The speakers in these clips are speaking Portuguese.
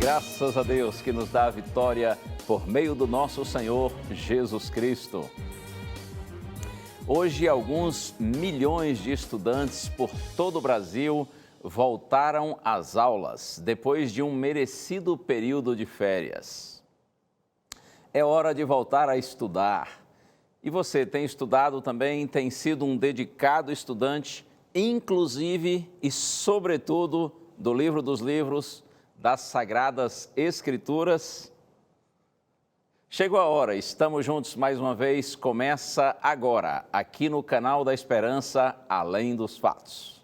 Graças a Deus que nos dá a vitória por meio do nosso Senhor Jesus Cristo. Hoje, alguns milhões de estudantes por todo o Brasil voltaram às aulas depois de um merecido período de férias. É hora de voltar a estudar. E você tem estudado também, tem sido um dedicado estudante, inclusive e sobretudo do livro dos livros, das Sagradas Escrituras? Chegou a hora, estamos juntos mais uma vez, começa agora, aqui no canal da Esperança, Além dos Fatos.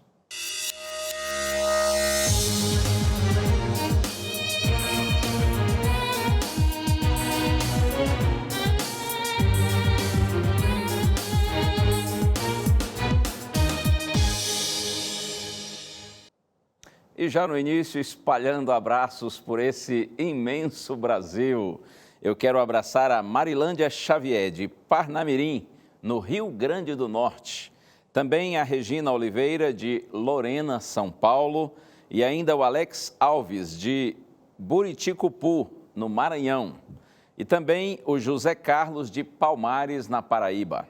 E já no início, espalhando abraços por esse imenso Brasil, eu quero abraçar a Marilândia Xavier, de Parnamirim, no Rio Grande do Norte. Também a Regina Oliveira, de Lorena, São Paulo. E ainda o Alex Alves, de Buriticupu, no Maranhão. E também o José Carlos, de Palmares, na Paraíba.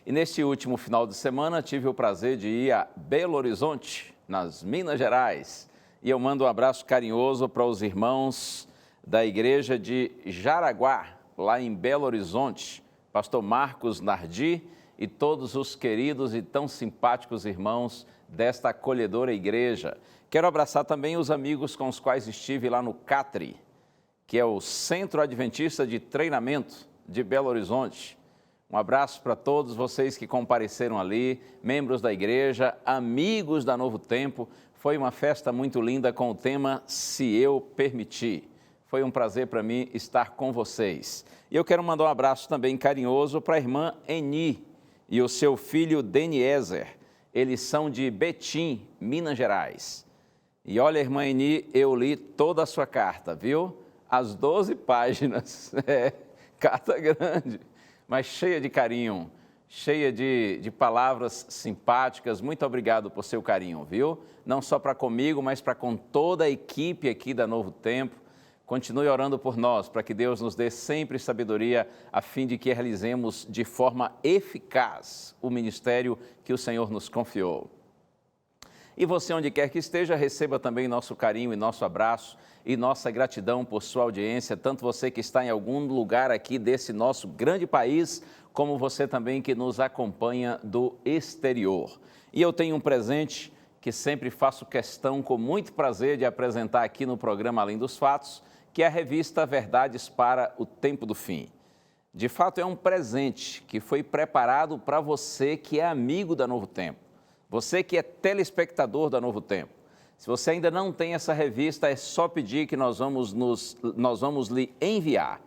E neste último final de semana, tive o prazer de ir a Belo Horizonte, nas Minas Gerais. E eu mando um abraço carinhoso para os irmãos da igreja de Jaraguá, lá em Belo Horizonte, pastor Marcos Nardi e todos os queridos e tão simpáticos irmãos desta acolhedora igreja. Quero abraçar também os amigos com os quais estive lá no CATRE, que é o Centro Adventista de Treinamento de Belo Horizonte. Um abraço para todos vocês que compareceram ali, membros da igreja, amigos da Novo Tempo. Foi uma festa muito linda com o tema Se Eu Permitir. Foi um prazer para mim estar com vocês. E eu quero mandar um abraço também carinhoso para a irmã Eni e o seu filho Deniezer. Eles são de Betim, Minas Gerais. E olha, irmã Eni, eu li toda a sua carta, viu? As 12 páginas. Carta grande, mas cheia de carinho, cheia de palavras simpáticas. Muito obrigado por seu carinho, viu? Não só para comigo, mas para com toda a equipe aqui da Novo Tempo. Continue orando por nós, para que Deus nos dê sempre sabedoria, a fim de que realizemos de forma eficaz o ministério que o Senhor nos confiou. E você, onde quer que esteja, receba também nosso carinho e nosso abraço e nossa gratidão por sua audiência, tanto você que está em algum lugar aqui desse nosso grande país, como você também que nos acompanha do exterior. E eu tenho um presente que sempre faço questão, com muito prazer, de apresentar aqui no programa Além dos Fatos, que é a revista Verdades para o Tempo do Fim. De fato, é um presente que foi preparado para você que é amigo da Novo Tempo, você que é telespectador da Novo Tempo. Se você ainda não tem essa revista, é só pedir que nós vamos lhe enviar.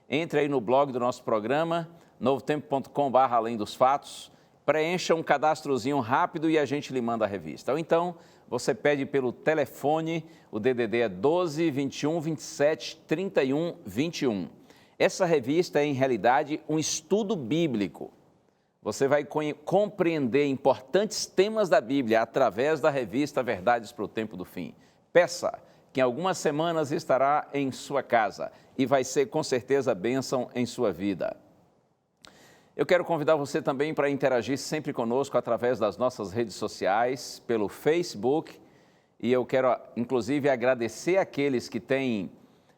Entre aí no blog do nosso programa, novotempo.com/além dos fatos, preencha um cadastrozinho rápido e a gente lhe manda a revista. Ou então, você pede pelo telefone, o DDD é 12 21 27 31 21. Essa revista é, em realidade, um estudo bíblico. Você vai compreender importantes temas da Bíblia através da revista Verdades para o Tempo do Fim. Peça, que em algumas semanas estará em sua casa e vai ser com certeza bênção em sua vida. Eu quero convidar você também para interagir sempre conosco através das nossas redes sociais, pelo Facebook. E eu quero, inclusive, agradecer àqueles que têm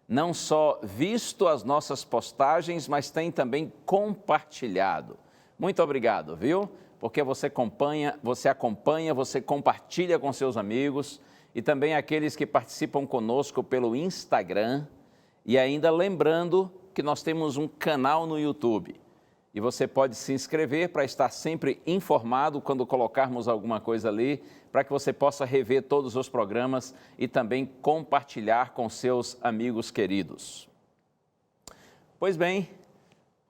não só visto as nossas postagens, mas têm também compartilhado. Muito obrigado, viu? Porque você acompanha, você compartilha com seus amigos e também aqueles que participam conosco pelo Instagram. E ainda lembrando que nós temos um canal no YouTube. E você pode se inscrever para estar sempre informado quando colocarmos alguma coisa ali, para que você possa rever todos os programas e também compartilhar com seus amigos queridos. Pois bem,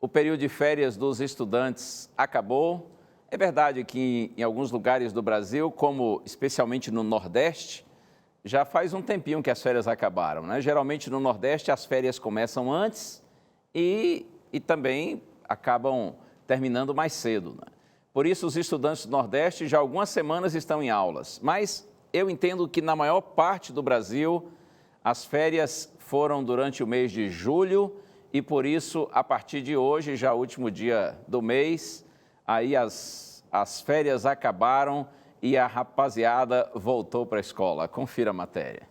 o período de férias dos estudantes acabou. É verdade que em alguns lugares do Brasil, como especialmente no Nordeste, já faz um tempinho que as férias acabaram, né? Geralmente no Nordeste as férias começam antes e também acabam terminando mais cedo, né? Por isso os estudantes do Nordeste já há algumas semanas estão em aulas, mas eu entendo que na maior parte do Brasil As férias foram durante o mês de julho e por isso, a partir de hoje, já último dia do mês, aí as férias acabaram e a rapaziada voltou para a escola. Confira a matéria.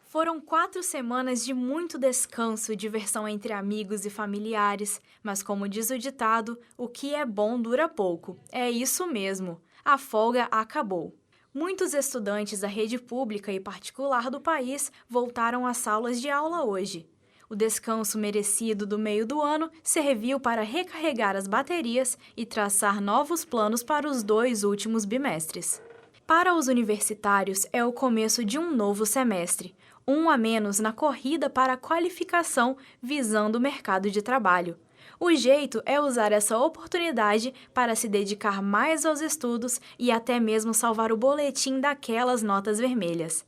Foram 4 semanas de muito descanso e diversão entre amigos e familiares, mas como diz o ditado, o que é bom dura pouco. É isso mesmo, a folga acabou. Muitos estudantes da rede pública e particular do país voltaram às salas de aula hoje. O descanso merecido do meio do ano serviu para recarregar as baterias e traçar novos planos para os 2 últimos bimestres. Para os universitários, é o começo de um novo semestre, um a menos na corrida para a qualificação visando o mercado de trabalho. O jeito é usar essa oportunidade para se dedicar mais aos estudos e até mesmo salvar o boletim daquelas notas vermelhas.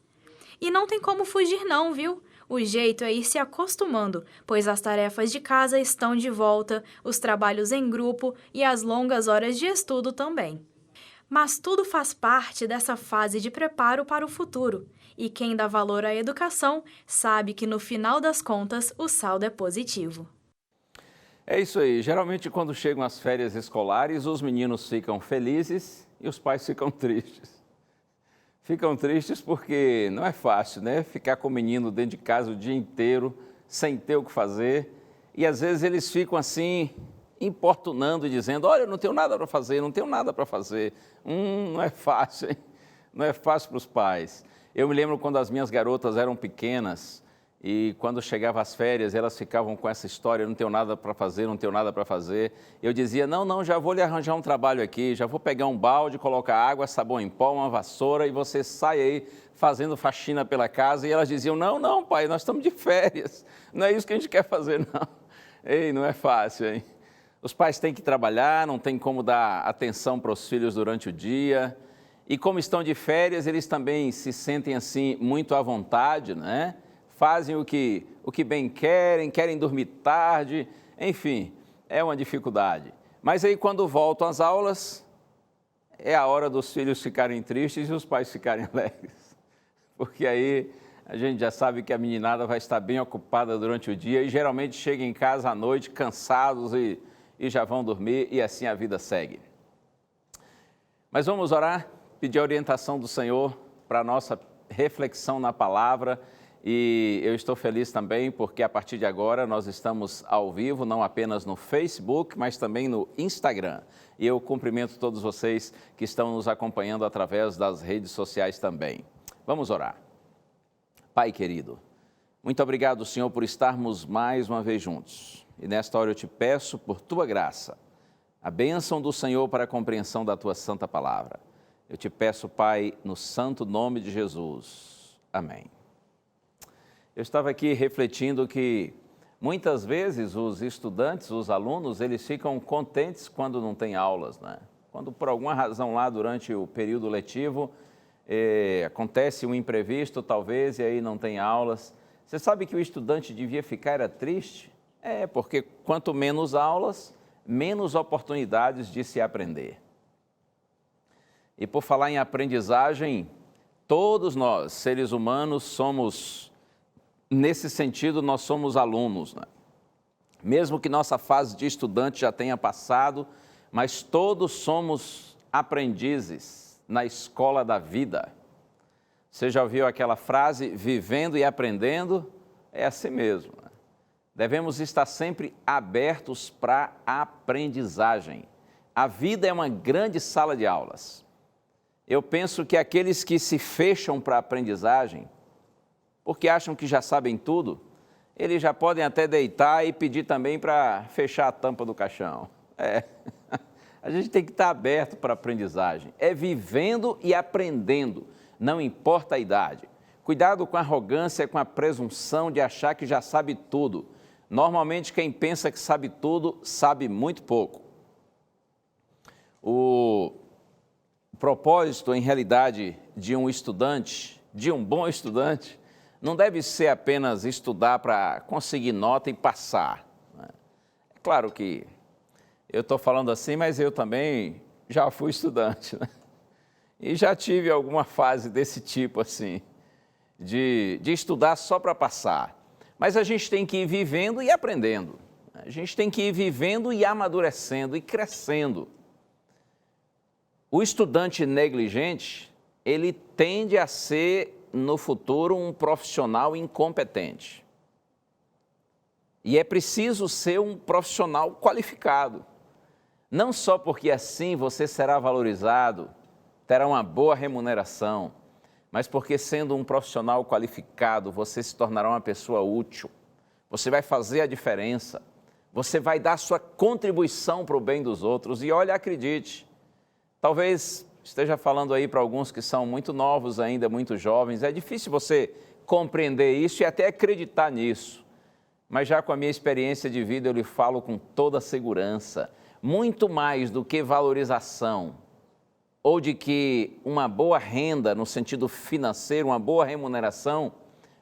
E não tem como fugir não, viu? O jeito é ir se acostumando, pois as tarefas de casa estão de volta, os trabalhos em grupo e as longas horas de estudo também. Mas tudo faz parte dessa fase de preparo para o futuro, e quem dá valor à educação sabe que no final das contas o saldo é positivo. É isso aí. Geralmente, quando chegam as férias escolares, os meninos ficam felizes e os pais ficam tristes. Ficam tristes porque não é fácil, né? Ficar com o menino dentro de casa o dia inteiro, sem ter o que fazer. E às vezes eles ficam assim, importunando e dizendo: olha, eu não tenho nada para fazer, não tenho nada para fazer. Não é fácil, hein? Não é fácil para os pais. Eu me lembro quando as minhas garotas eram pequenas e quando chegavam as férias, elas ficavam com essa história: eu não tenho nada para fazer, não tenho nada para fazer. Eu dizia: não, já vou lhe arranjar um trabalho aqui, já vou pegar um balde, colocar água, sabão em pó, uma vassoura e você sai aí fazendo faxina pela casa. E elas diziam: não, pai, nós estamos de férias, não é isso que a gente quer fazer, não. Ei, não é fácil, hein? Os pais têm que trabalhar, não tem como dar atenção para os filhos durante o dia. E como estão de férias, eles também se sentem assim muito à vontade, né? Fazem o que bem querem dormir tarde, enfim, é uma dificuldade. Mas aí quando voltam às aulas, é a hora dos filhos ficarem tristes e os pais ficarem alegres. Porque aí a gente já sabe que a meninada vai estar bem ocupada durante o dia e geralmente chega em casa à noite cansados e já vão dormir e assim a vida segue. Mas vamos orar, pedir a orientação do Senhor para a nossa reflexão na palavra. E eu estou feliz também porque a partir de agora nós estamos ao vivo, não apenas no Facebook, mas também no Instagram. E eu cumprimento todos vocês que estão nos acompanhando através das redes sociais também. Vamos orar. Pai querido, muito obrigado, Senhor, por estarmos mais uma vez juntos. E nesta hora eu te peço, por tua graça, a bênção do Senhor para a compreensão da tua santa palavra. Eu te peço, Pai, no santo nome de Jesus. Amém. Eu estava aqui refletindo que muitas vezes os estudantes, os alunos, eles ficam contentes quando não tem aulas, né? Quando por alguma razão lá durante o período letivo acontece um imprevisto talvez e aí não tem aulas. Você sabe que o estudante devia ficar triste? Porque quanto menos aulas, menos oportunidades de se aprender. E por falar em aprendizagem, todos nós, seres humanos, somos... Nesse sentido, nós somos alunos, né? Mesmo que nossa fase de estudante já tenha passado, mas todos somos aprendizes na escola da vida. Você já ouviu aquela frase, vivendo e aprendendo? É assim mesmo, né? Devemos estar sempre abertos para a aprendizagem. A vida é uma grande sala de aulas. Eu penso que aqueles que se fecham para a aprendizagem, porque acham que já sabem tudo, eles já podem até deitar e pedir também para fechar a tampa do caixão. A gente tem que estar aberto para a aprendizagem. É vivendo e aprendendo, não importa a idade. Cuidado com a arrogância, com a presunção de achar que já sabe tudo. Normalmente quem pensa que sabe tudo, sabe muito pouco. O propósito, em realidade, de um estudante, de um bom estudante, não deve ser apenas estudar para conseguir nota e passar, né? É claro que eu estou falando assim, mas eu também já fui estudante, né? E já tive alguma fase desse tipo assim, de estudar só para passar. Mas a gente tem que ir vivendo e aprendendo. A gente tem que ir vivendo e amadurecendo e crescendo. O estudante negligente, ele tende a ser, no futuro, um profissional incompetente. E é preciso ser um profissional qualificado. Não só porque assim você será valorizado, terá uma boa remuneração, mas porque sendo um profissional qualificado, você se tornará uma pessoa útil. Você vai fazer a diferença. Você vai dar sua contribuição para o bem dos outros. E olha, acredite, talvez esteja falando aí para alguns que são muito novos ainda, muito jovens, é difícil você compreender isso e até acreditar nisso. Mas já com a minha experiência de vida, eu lhe falo com toda a segurança, muito mais do que valorização, ou de que uma boa renda no sentido financeiro, uma boa remuneração,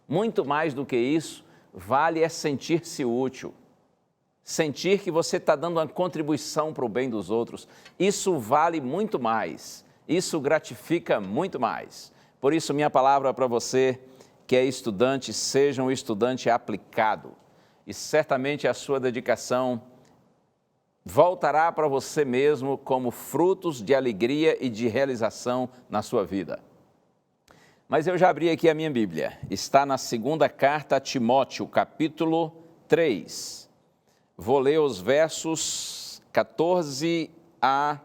muito mais do que isso, vale é sentir-se útil. Sentir que você está dando uma contribuição para o bem dos outros. Isso vale muito mais, isso gratifica muito mais. Por isso, minha palavra para você que é estudante, seja um estudante aplicado. E certamente a sua dedicação voltará para você mesmo como frutos de alegria e de realização na sua vida. Mas eu já abri aqui a minha Bíblia. Está na segunda carta a Timóteo, capítulo 3. Vou ler os versos 14 a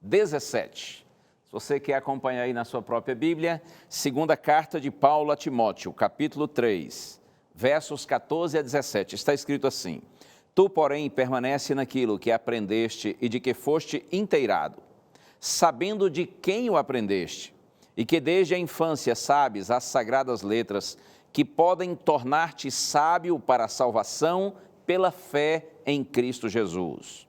17. Se você quer acompanhar aí na sua própria Bíblia, segunda carta de Paulo a Timóteo, capítulo 3, versos 14 a 17. Está escrito assim: Tu, porém, permanece naquilo que aprendeste e de que foste inteirado, sabendo de quem o aprendeste, e que desde a infância sabes as sagradas letras, que podem tornar-te sábio para a salvação pela fé em Cristo Jesus.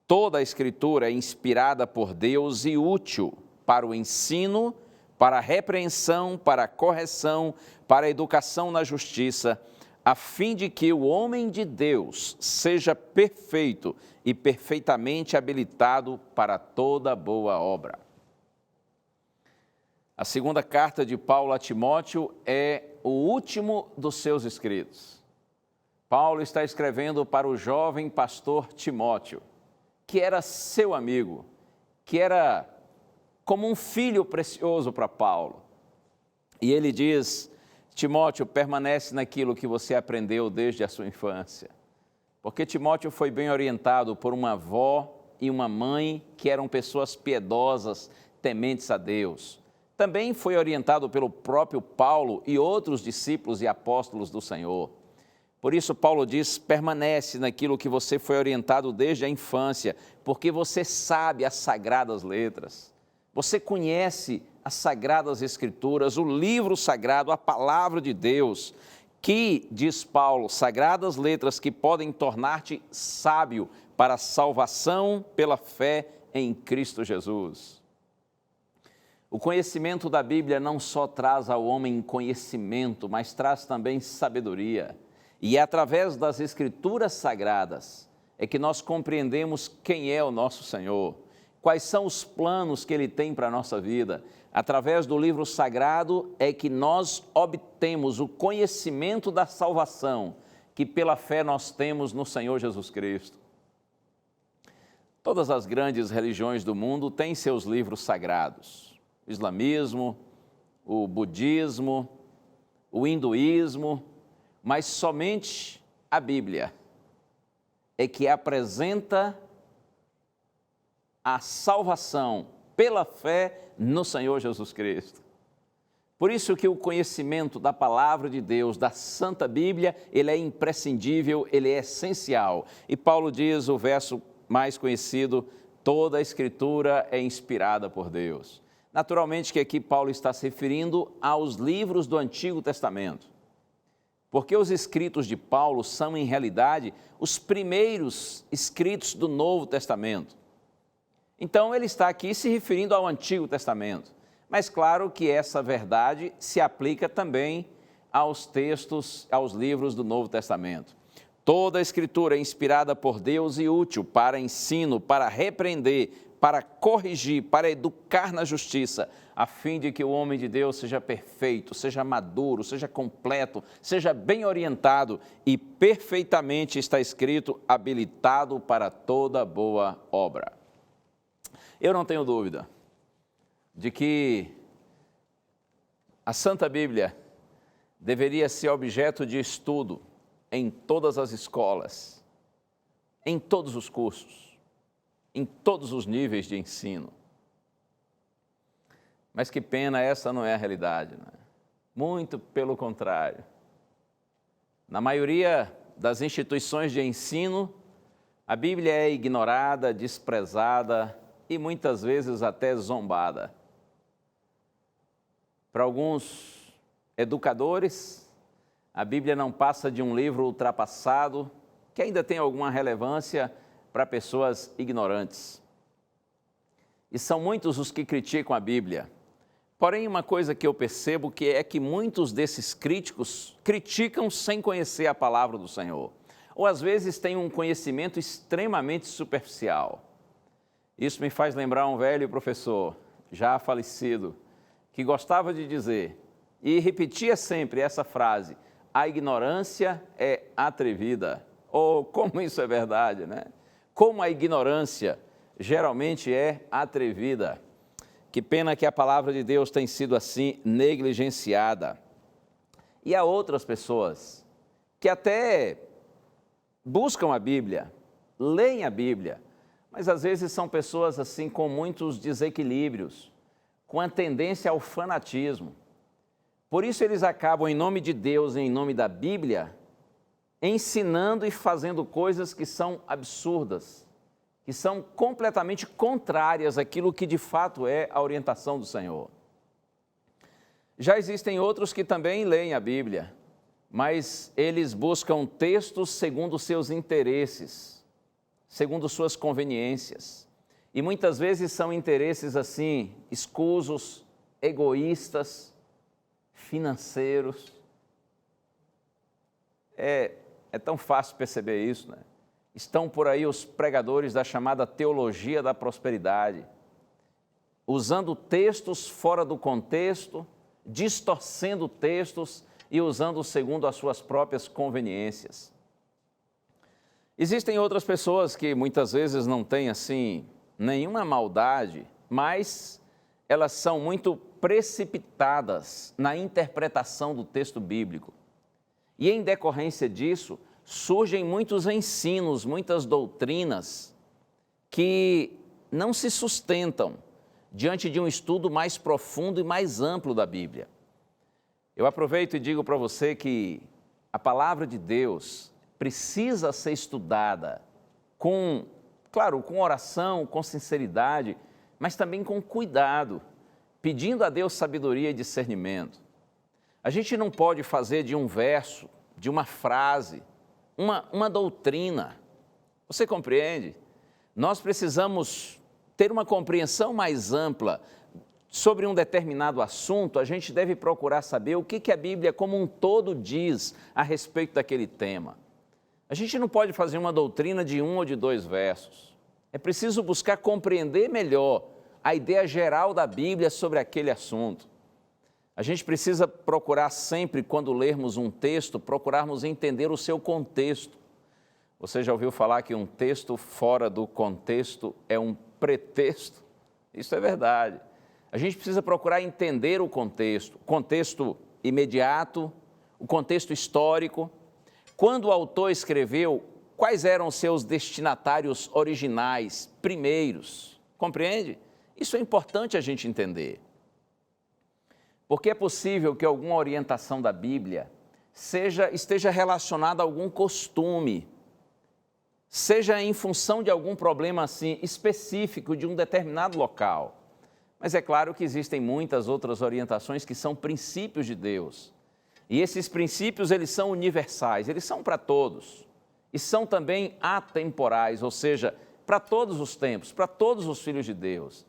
Toda a Escritura é inspirada por Deus e útil para o ensino, para a repreensão, para a correção, para a educação na justiça, a fim de que o homem de Deus seja perfeito e perfeitamente habilitado para toda boa obra. A segunda carta de Paulo a Timóteo é o último dos seus escritos. Paulo está escrevendo para o jovem pastor Timóteo, que era seu amigo, que era como um filho precioso para Paulo. E ele diz: Timóteo, permanece naquilo que você aprendeu desde a sua infância. Porque Timóteo foi bem orientado por uma avó e uma mãe que eram pessoas piedosas, tementes a Deus. Também foi orientado pelo próprio Paulo e outros discípulos e apóstolos do Senhor. Por isso, Paulo diz: permanece naquilo que você foi orientado desde a infância, porque você sabe as sagradas letras. Você conhece as sagradas escrituras, o livro sagrado, a palavra de Deus, que, diz Paulo, sagradas letras que podem tornar-te sábio para a salvação pela fé em Cristo Jesus. O conhecimento da Bíblia não só traz ao homem conhecimento, mas traz também sabedoria. E é através das Escrituras sagradas é que nós compreendemos quem é o nosso Senhor, quais são os planos que Ele tem para a nossa vida. Através do livro sagrado é que nós obtemos o conhecimento da salvação que pela fé nós temos no Senhor Jesus Cristo. Todas as grandes religiões do mundo têm seus livros sagrados. O islamismo, o budismo, o hinduísmo, mas somente a Bíblia é que apresenta a salvação pela fé no Senhor Jesus Cristo. Por isso que o conhecimento da palavra de Deus, da Santa Bíblia, ele é imprescindível, ele é essencial. E Paulo diz, o verso mais conhecido, toda a Escritura é inspirada por Deus. Naturalmente que aqui Paulo está se referindo aos livros do Antigo Testamento. Porque os escritos de Paulo são, em realidade, os primeiros escritos do Novo Testamento. Então, ele está aqui se referindo ao Antigo Testamento. Mas, claro que essa verdade se aplica também aos textos, aos livros do Novo Testamento. Toda a Escritura é inspirada por Deus e útil para ensino, para repreender, para corrigir, para educar na justiça, a fim de que o homem de Deus seja perfeito, seja maduro, seja completo, seja bem orientado e perfeitamente, está escrito, habilitado para toda boa obra. Eu não tenho dúvida de que a Santa Bíblia deveria ser objeto de estudo em todas as escolas, em todos os cursos, em todos os níveis de ensino. Mas que pena, essa não é a realidade, né? Muito pelo contrário. Na maioria das instituições de ensino, a Bíblia é ignorada, desprezada e muitas vezes até zombada. Para alguns educadores, a Bíblia não passa de um livro ultrapassado que ainda tem alguma relevância para pessoas ignorantes. E são muitos os que criticam a Bíblia. Porém, uma coisa que eu percebo que muitos desses críticos criticam sem conhecer a palavra do Senhor. Ou às vezes têm um conhecimento extremamente superficial. Isso me faz lembrar um velho professor, já falecido, que gostava de dizer e repetia sempre essa frase: a ignorância é atrevida. Oh, como isso é verdade, né? Como a ignorância geralmente é atrevida. Que pena que a palavra de Deus tem sido assim negligenciada. E há outras pessoas que até buscam a Bíblia, leem a Bíblia, mas às vezes são pessoas assim com muitos desequilíbrios, com a tendência ao fanatismo. Por isso eles acabam, em nome de Deus e em nome da Bíblia, ensinando e fazendo coisas que são absurdas, que são completamente contrárias àquilo que de fato é a orientação do Senhor. Já existem outros que também leem a Bíblia, mas eles buscam textos segundo seus interesses, segundo suas conveniências. E muitas vezes são interesses assim, escusos, egoístas, financeiros. É tão fácil perceber isso, né? Estão por aí os pregadores da chamada teologia da prosperidade, usando textos fora do contexto, distorcendo textos e usando segundo as suas próprias conveniências. Existem outras pessoas que muitas vezes não têm assim nenhuma maldade, mas elas são muito precipitadas na interpretação do texto bíblico. E em decorrência disso, surgem muitos ensinos, muitas doutrinas que não se sustentam diante de um estudo mais profundo e mais amplo da Bíblia. Eu aproveito e digo para você que a palavra de Deus precisa ser estudada com oração, com sinceridade, mas também com cuidado, pedindo a Deus sabedoria e discernimento. A gente não pode fazer de um verso, de uma frase, uma doutrina. Você compreende? Nós precisamos ter uma compreensão mais ampla sobre um determinado assunto. A gente deve procurar saber o que a Bíblia como um todo diz a respeito daquele tema. A gente não pode fazer uma doutrina de 1 ou de 2 versos. É preciso buscar compreender melhor a ideia geral da Bíblia sobre aquele assunto. A gente precisa procurar sempre, quando lermos um texto, procurarmos entender o seu contexto. Você já ouviu falar que um texto fora do contexto é um pretexto? Isso é verdade. A gente precisa procurar entender o contexto imediato, o contexto histórico. Quando o autor escreveu, quais eram os seus destinatários originais, primeiros? Compreende? Isso é importante a gente entender. Porque é possível que alguma orientação da Bíblia esteja relacionada a algum costume, seja em função de algum problema assim específico de um determinado local. Mas é claro que existem muitas outras orientações que são princípios de Deus. E esses princípios, eles são universais, eles são para todos. E são também atemporais, ou seja, para todos os tempos, para todos os filhos de Deus.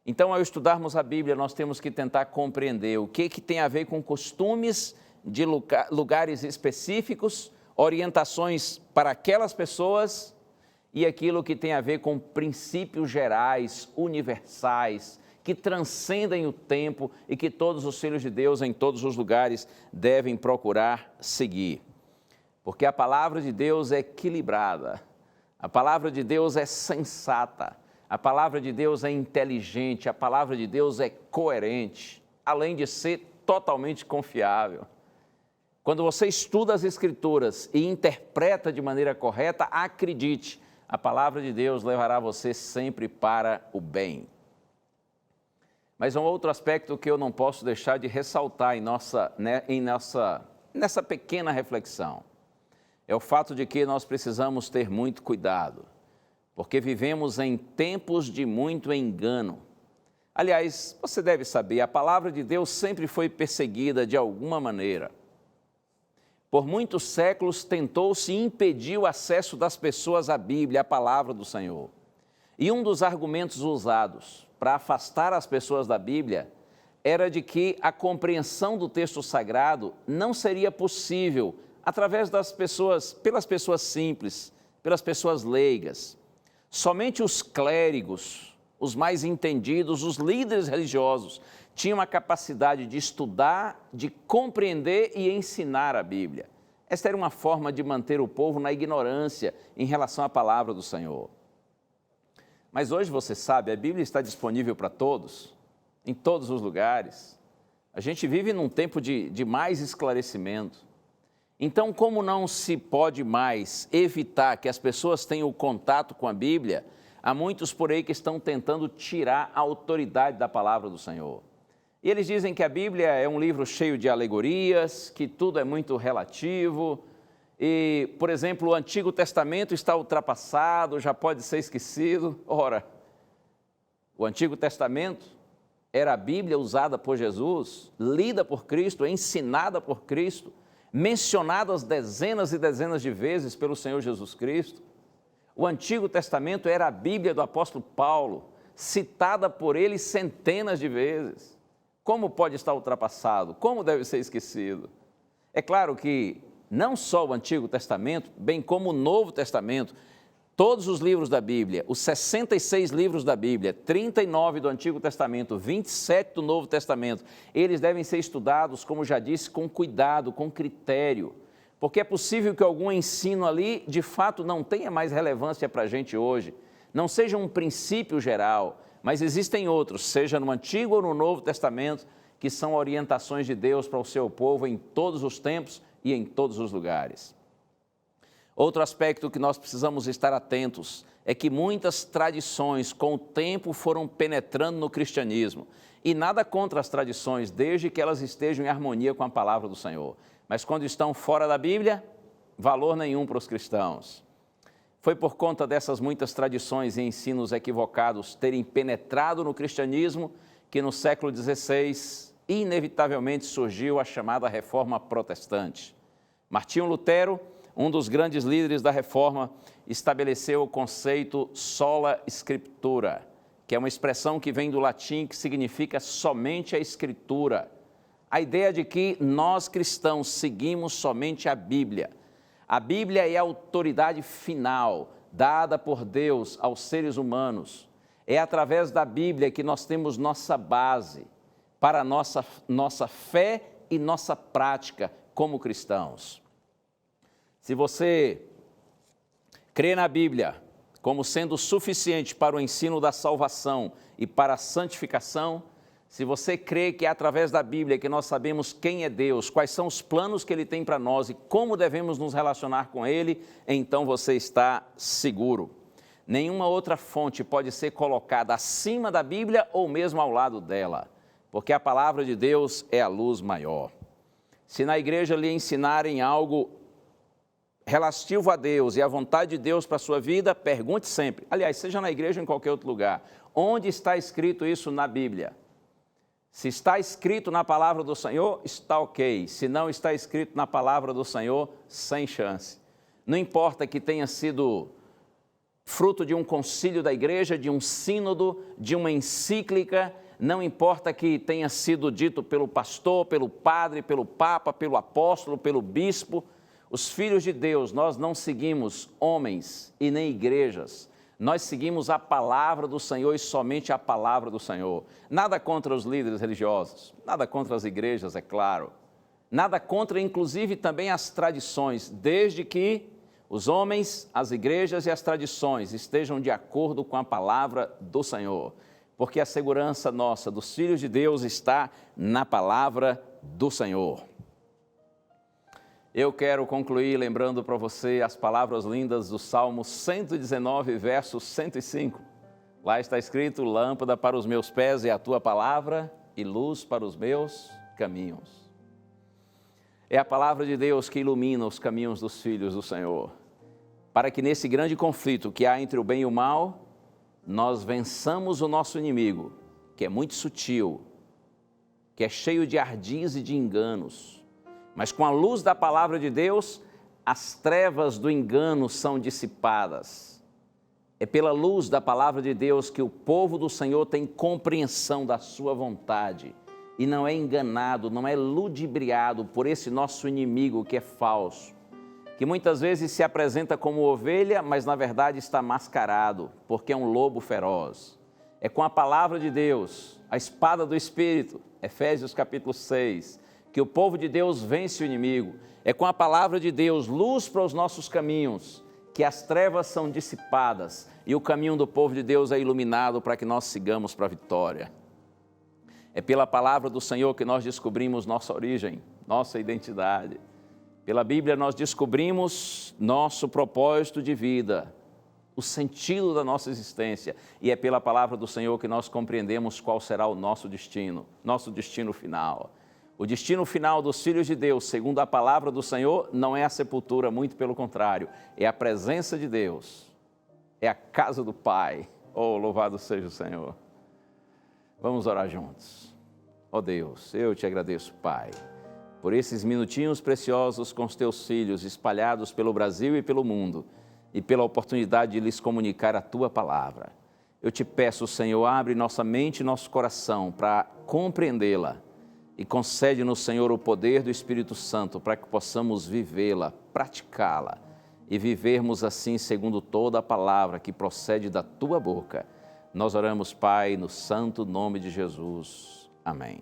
Então, ao estudarmos a Bíblia, nós temos que tentar compreender o que tem a ver com costumes de lugares específicos, orientações para aquelas pessoas e aquilo que tem a ver com princípios gerais, universais, que transcendem o tempo e que todos os filhos de Deus em todos os lugares devem procurar seguir. Porque a palavra de Deus é equilibrada, a palavra de Deus é sensata, a palavra de Deus é inteligente, a palavra de Deus é coerente, além de ser totalmente confiável. Quando você estuda as Escrituras e interpreta de maneira correta, acredite, a palavra de Deus levará você sempre para o bem. Mas um outro aspecto que eu não posso deixar de ressaltar nessa pequena reflexão é o fato de que nós precisamos ter muito cuidado, porque vivemos em tempos de muito engano. Aliás, você deve saber, a palavra de Deus sempre foi perseguida de alguma maneira. Por muitos séculos tentou-se impedir o acesso das pessoas à Bíblia, à palavra do Senhor. E um dos argumentos usados para afastar as pessoas da Bíblia era de que a compreensão do texto sagrado não seria possível através pelas pessoas simples, pelas pessoas leigas. Somente os clérigos, os mais entendidos, os líderes religiosos, tinham a capacidade de estudar, de compreender e ensinar a Bíblia. Esta era uma forma de manter o povo na ignorância em relação à palavra do Senhor. Mas hoje, você sabe, a Bíblia está disponível para todos, em todos os lugares. A gente vive num tempo de mais esclarecimento. Então, como não se pode mais evitar que as pessoas tenham contato com a Bíblia, há muitos por aí que estão tentando tirar a autoridade da palavra do Senhor. E eles dizem que a Bíblia é um livro cheio de alegorias, que tudo é muito relativo. E, por exemplo, o Antigo Testamento está ultrapassado, já pode ser esquecido. Ora, o Antigo Testamento era a Bíblia usada por Jesus, lida por Cristo, ensinada por Cristo, mencionadas dezenas e dezenas de vezes pelo Senhor Jesus Cristo. O Antigo Testamento era a Bíblia do apóstolo Paulo, citada por ele centenas de vezes. Como pode estar ultrapassado? Como deve ser esquecido? É claro que não só o Antigo Testamento, bem como o Novo Testamento, todos os livros da Bíblia, os 66 livros da Bíblia, 39 do Antigo Testamento, 27 do Novo Testamento, eles devem ser estudados, como já disse, com cuidado, com critério, porque é possível que algum ensino ali, de fato, não tenha mais relevância para a gente hoje, não seja um princípio geral, mas existem outros, seja no Antigo ou no Novo Testamento, que são orientações de Deus para o seu povo em todos os tempos e em todos os lugares. Outro aspecto que nós precisamos estar atentos é que muitas tradições com o tempo foram penetrando no cristianismo. E nada contra as tradições, desde que elas estejam em harmonia com a palavra do Senhor. Mas quando estão fora da Bíblia, valor nenhum para os cristãos. Foi por conta dessas muitas tradições e ensinos equivocados terem penetrado no cristianismo que no século XVI, inevitavelmente surgiu a chamada Reforma Protestante. Martinho Lutero, um dos grandes líderes da Reforma, estabeleceu o conceito sola scriptura, que é uma expressão que vem do latim que significa somente a Escritura. A ideia de que nós cristãos seguimos somente a Bíblia. A Bíblia é a autoridade final dada por Deus aos seres humanos. É através da Bíblia que nós temos nossa base para a nossa fé e nossa prática como cristãos. Se você crê na Bíblia como sendo suficiente para o ensino da salvação e para a santificação, se você crê que é através da Bíblia que nós sabemos quem é Deus, quais são os planos que Ele tem para nós e como devemos nos relacionar com Ele, então você está seguro. Nenhuma outra fonte pode ser colocada acima da Bíblia ou mesmo ao lado dela, porque a palavra de Deus é a luz maior. Se na igreja lhe ensinarem algo relativo a Deus e à vontade de Deus para a sua vida, pergunte sempre. Aliás, seja na igreja ou em qualquer outro lugar, onde está escrito isso na Bíblia? Se está escrito na palavra do Senhor, está ok. Se não está escrito na palavra do Senhor, sem chance. Não importa que tenha sido fruto de um concílio da igreja, de um sínodo, de uma encíclica, não importa que tenha sido dito pelo pastor, pelo padre, pelo papa, pelo apóstolo, pelo bispo, Os filhos de Deus, nós não seguimos homens e nem igrejas. Nós seguimos a palavra do Senhor e somente a palavra do Senhor. Nada contra os líderes religiosos, nada contra as igrejas, é claro. Nada contra, inclusive, também as tradições, desde que os homens, as igrejas e as tradições estejam de acordo com a palavra do Senhor. Porque a segurança nossa, dos filhos de Deus, está na palavra do Senhor. Eu quero concluir lembrando para você as palavras lindas do Salmo 119, verso 105. Lá está escrito: lâmpada para os meus pés é a tua palavra e luz para os meus caminhos. É a palavra de Deus que ilumina os caminhos dos filhos do Senhor, para que nesse grande conflito que há entre o bem e o mal, nós vençamos o nosso inimigo, que é muito sutil, que é cheio de ardis e de enganos. Mas com a luz da palavra de Deus, as trevas do engano são dissipadas. É pela luz da palavra de Deus que o povo do Senhor tem compreensão da sua vontade e não é enganado, não é ludibriado por esse nosso inimigo que é falso, que muitas vezes se apresenta como ovelha, mas na verdade está mascarado, porque é um lobo feroz. É com a palavra de Deus, a espada do Espírito, Efésios capítulo 6, que o povo de Deus vence o inimigo. É com a palavra de Deus, luz para os nossos caminhos, que as trevas são dissipadas e o caminho do povo de Deus é iluminado para que nós sigamos para a vitória. É pela palavra do Senhor que nós descobrimos nossa origem, nossa identidade. Pela Bíblia nós descobrimos nosso propósito de vida, o sentido da nossa existência. E é pela palavra do Senhor que nós compreendemos qual será o nosso destino final. O destino final dos filhos de Deus, segundo a palavra do Senhor, não é a sepultura, muito pelo contrário, é a presença de Deus, é a casa do Pai. Oh, louvado seja o Senhor. Vamos orar juntos. Oh Deus, eu te agradeço, Pai, por esses minutinhos preciosos com os teus filhos espalhados pelo Brasil e pelo mundo, e pela oportunidade de lhes comunicar a tua palavra. Eu te peço, Senhor, abre nossa mente e nosso coração para compreendê-la, e concede-nos, Senhor, o poder do Espírito Santo para que possamos vivê-la, praticá-la e vivermos assim segundo toda a palavra que procede da Tua boca. Nós oramos, Pai, no santo nome de Jesus. Amém.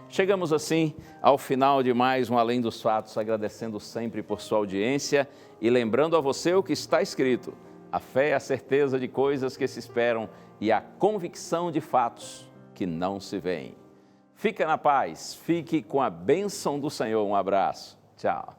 Chegamos assim ao final de mais um Além dos Fatos, agradecendo sempre por sua audiência e lembrando a você o que está escrito: a fé é a certeza de coisas que se esperam e a convicção de fatos que não se veem. Fica na paz, fique com a bênção do Senhor. Um abraço. Tchau.